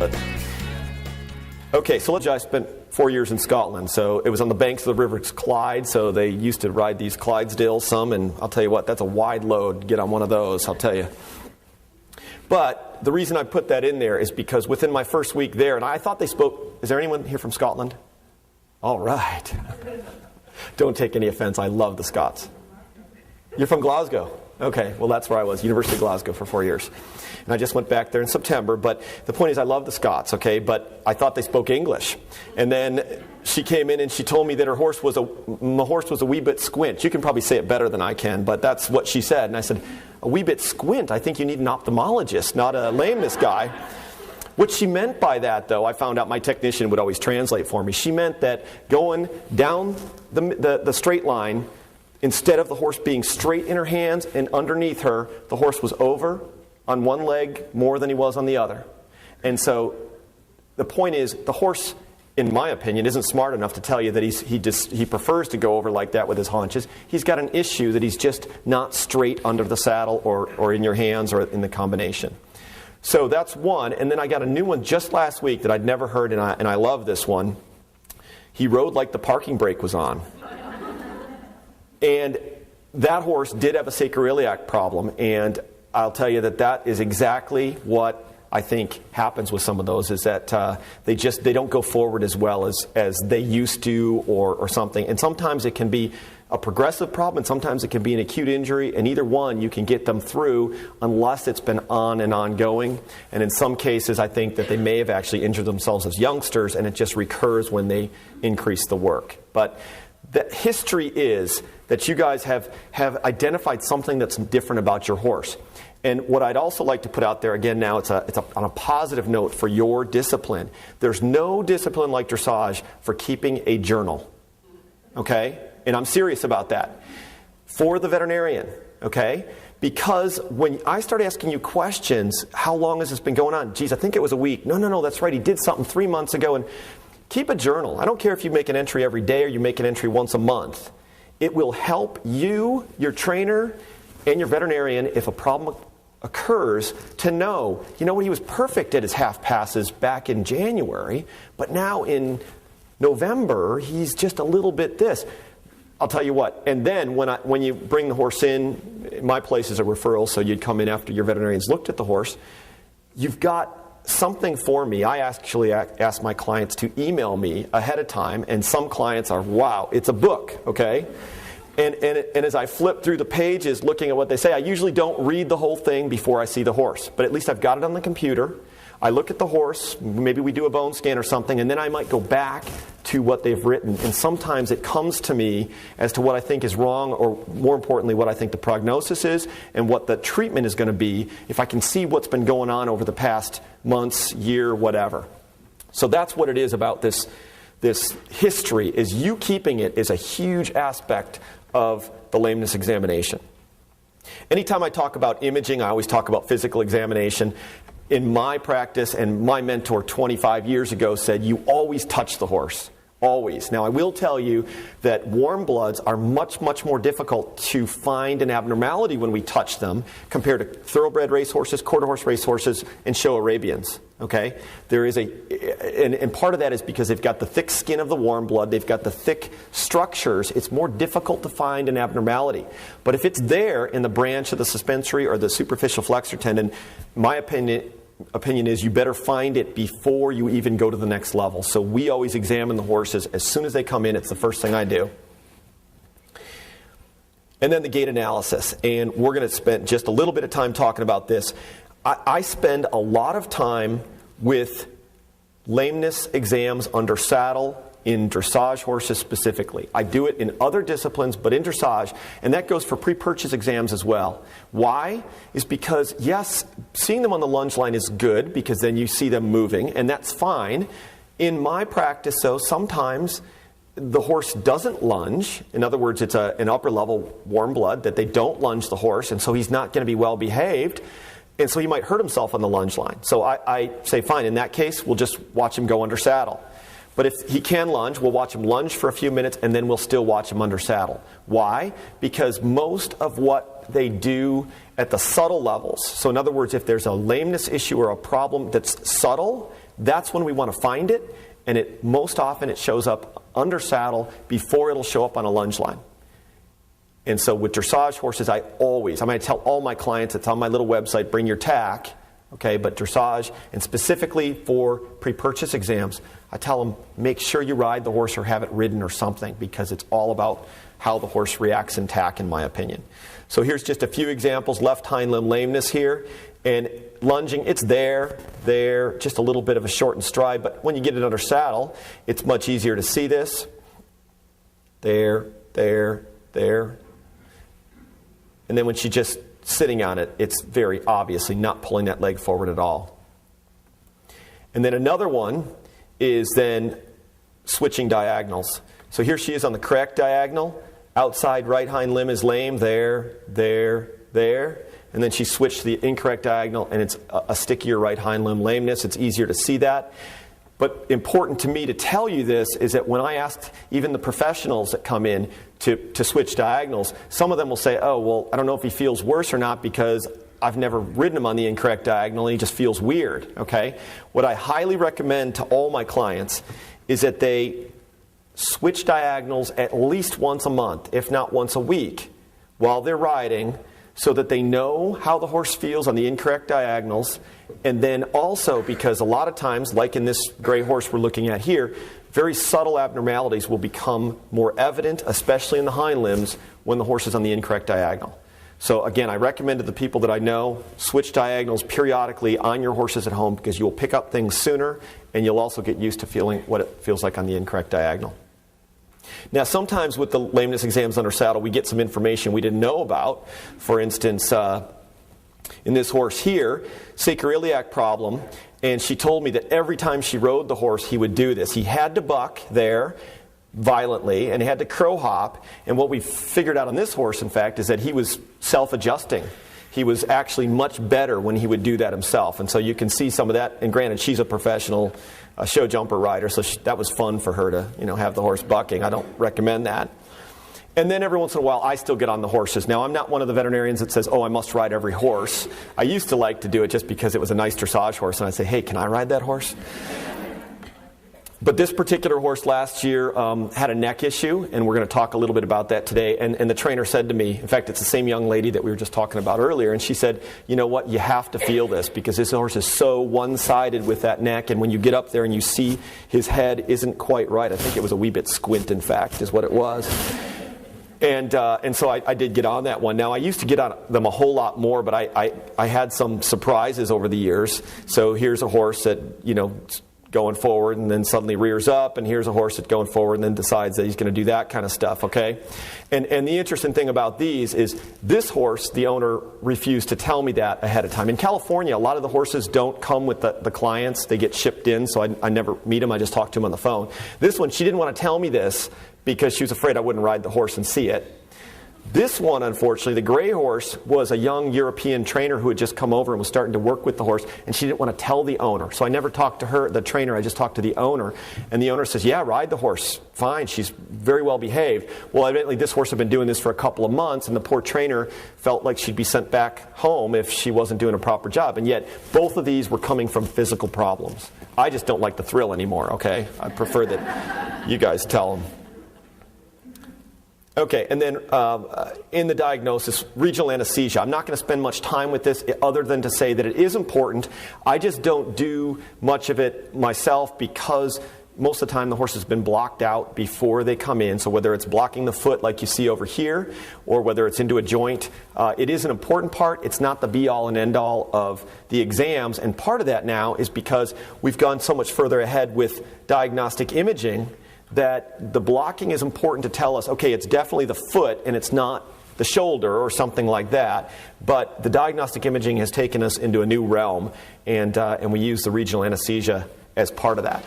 But okay, so I spent 4 years in Scotland. So it was on the banks of the River Clyde. So they used to ride these Clydesdales some, and I'll tell you what, that's a wide load to get on one of those, I'll tell you. But the reason I put that in there is because within my first week there, and I thought they spoke, is there anyone here from Scotland? All right. Don't take any offense, I love the Scots. You're from Glasgow? Okay, well that's where I was, University of Glasgow for 4 years. And I just went back there in September, but the point is I love the Scots, okay, but I thought they spoke English. And then she came in and she told me that my horse was a wee bit squint. You can probably say it better than I can, but that's what she said. And I said, a wee bit squint? I think you need an ophthalmologist, not a lameness guy. What she meant by that, though, I found out my technician would always translate for me. She meant that going down the straight line, instead of the horse being straight in her hands and underneath her, the horse was over on one leg more than he was on the other. And so the point is, the horse, in my opinion, isn't smart enough to tell you that he prefers to go over like that with his haunches. He's got an issue that he's just not straight under the saddle or in your hands or in the combination. So that's one. And then I got a new one just last week that I'd never heard, and I love this one. He rode like the parking brake was on. And that horse did have a sacroiliac problem, and I'll tell you that is exactly what I think happens with some of those, is that they don't go forward as well as they used to or something. And sometimes it can be a progressive problem, and sometimes it can be an acute injury, and either one you can get them through unless it's been on and ongoing. And in some cases I think that they may have actually injured themselves as youngsters, and it just recurs when they increase the work. But the history is that you guys have identified something that's different about your horse. And what I'd also like to put out there, again now, it's on a positive note for your discipline. There's no discipline like dressage for keeping a journal. Okay? And I'm serious about that. For the veterinarian. Okay? Because when I start asking you questions, how long has this been going on? Geez, I think it was a week. No, that's right. He did something 3 months ago. And keep a journal. I don't care if you make an entry every day or you make an entry once a month. It will help you, your trainer, and your veterinarian, if a problem occurs, to know, you know what, he was perfect at his half passes back in January, but now in November, he's just a little bit this. I'll tell you what, and then when you bring the horse in, my place is a referral, so you'd come in after your veterinarian's looked at the horse. You've got something for me. I actually ask my clients to email me ahead of time, and some clients are, wow, it's a book, okay? And as I flip through the pages looking at what they say, I usually don't read the whole thing before I see the horse, but at least I've got it on the computer. I look at the horse, maybe we do a bone scan or something, and then I might go back to what they've written. And sometimes it comes to me as to what I think is wrong, or more importantly, what I think the prognosis is and what the treatment is going to be, if I can see what's been going on over the past months, year, whatever. So that's what it is about this history, is you keeping it is a huge aspect of the lameness examination. Anytime I talk about imaging, I always talk about physical examination. In my practice, and my mentor 25 years ago said, you always touch the horse. Always. Now, I will tell you that warm bloods are much, much more difficult to find an abnormality when we touch them compared to thoroughbred racehorses, quarter horse racehorses, and show Arabians. Okay? There is and part of that is because they've got the thick skin of the warm blood, they've got the thick structures, it's more difficult to find an abnormality. But if it's there in the branch of the suspensory or the superficial flexor tendon, my opinion is you better find it before you even go to the next level. So we always examine the horses as soon as they come in. It's the first thing I do. And then the gait analysis. And we're going to spend just a little bit of time talking about this. I spend a lot of time with lameness exams under saddle in dressage horses specifically. I do it in other disciplines, but in dressage, and that goes for pre-purchase exams as well. Why? Is because, yes, seeing them on the lunge line is good because then you see them moving, and that's fine. In my practice, though, sometimes the horse doesn't lunge. In other words, it's an upper-level warm blood that they don't lunge the horse, and so he's not going to be well-behaved, and so he might hurt himself on the lunge line. So I say, fine, in that case, we'll just watch him go under saddle. But if he can lunge, we'll watch him lunge for a few minutes, and then we'll still watch him under saddle. Why? Because most of what they do at the subtle levels, so in other words, if there's a lameness issue or a problem that's subtle, that's when we want to find it, and most often it shows up under saddle before it'll show up on a lunge line. And so with dressage horses, I'm going to tell all my clients, it's on my little website, bring your tack, okay, but dressage, and specifically for pre-purchase exams, I tell them, make sure you ride the horse or have it ridden or something, because it's all about how the horse reacts in tack, in my opinion. So here's just a few examples. Left hind limb lameness here, and lunging, it's there, just a little bit of a shortened stride, but when you get it under saddle, it's much easier to see this. There. And then when she's just sitting on it, it's very obviously not pulling that leg forward at all. And then another one is then switching diagonals. So here she is on the correct diagonal. Outside right hind limb is lame. There. And then she switched to the incorrect diagonal, and it's a stickier right hind limb lameness. It's easier to see that. But important to me to tell you this is that when I asked even the professionals that come in to switch diagonals, some of them will say, oh, well, I don't know if he feels worse or not because I've never ridden him on the incorrect diagonal. He just feels weird, okay? What I highly recommend to all my clients is that they switch diagonals at least once a month, if not once a week, while they're riding, so that they know how the horse feels on the incorrect diagonals. And then also, because a lot of times, like in this gray horse we're looking at here, very subtle abnormalities will become more evident, especially in the hind limbs, when the horse is on the incorrect diagonal. So again, I recommend to the people that I know, switch diagonals periodically on your horses at home, because you'll pick up things sooner, and you'll also get used to feeling what it feels like on the incorrect diagonal. Now, sometimes with the lameness exams under saddle, we get some information we didn't know about. For instance, in this horse here, sacroiliac problem, and she told me that every time she rode the horse, he would do this. He had to buck there violently, and he had to crow hop. And what we figured out on this horse, in fact, is that he was self-adjusting. He was actually much better when he would do that himself. And so you can see some of that. And granted, she's a professional show jumper rider, so that was fun for her to have the horse bucking. I don't recommend that. And then every once in a while, I still get on the horses. Now, I'm not one of the veterinarians that says, oh, I must ride every horse. I used to like to do it just because it was a nice dressage horse, and I'd say, hey, can I ride that horse? But this particular horse last year had a neck issue, and we're going to talk a little bit about that today. And the trainer said to me, in fact, it's the same young lady that we were just talking about earlier, and she said, you know what, you have to feel this, because this horse is so one-sided with that neck, and when you get up there and you see his head isn't quite right, I think it was a wee bit squint, in fact, is what it was. And so I did get on that one. Now, I used to get on them a whole lot more, but I had some surprises over the years. So here's a horse that, going forward and then suddenly rears up, and here's a horse that's going forward and then decides that he's going to do that kind of stuff, okay? And the interesting thing about these is this horse, the owner refused to tell me that ahead of time. In California, a lot of the horses don't come with the clients. They get shipped in, so I never meet them. I just talk to them on the phone. This one, she didn't want to tell me this because she was afraid I wouldn't ride the horse and see it. This one, unfortunately, the gray horse, was a young European trainer who had just come over and was starting to work with the horse, and she didn't want to tell the owner. So I never talked to her, the trainer, I just talked to the owner. And the owner says, yeah, ride the horse. Fine, she's very well behaved. Well, evidently this horse had been doing this for a couple of months, and the poor trainer felt like she'd be sent back home if she wasn't doing a proper job. And yet, both of these were coming from physical problems. I just don't like the thrill anymore, okay? I prefer that you guys tell them. Okay, and then in the diagnosis, regional anesthesia. I'm not going to spend much time with this other than to say that it is important. I just don't do much of it myself because most of the time the horse has been blocked out before they come in. So whether it's blocking the foot like you see over here or whether it's into a joint, it is an important part. It's not the be-all and end-all of the exams. And part of that now is because we've gone so much further ahead with diagnostic imaging that the blocking is important to tell us, okay, it's definitely the foot and it's not the shoulder or something like that. But the diagnostic imaging has taken us into a new realm, and we use the regional anesthesia as part of that.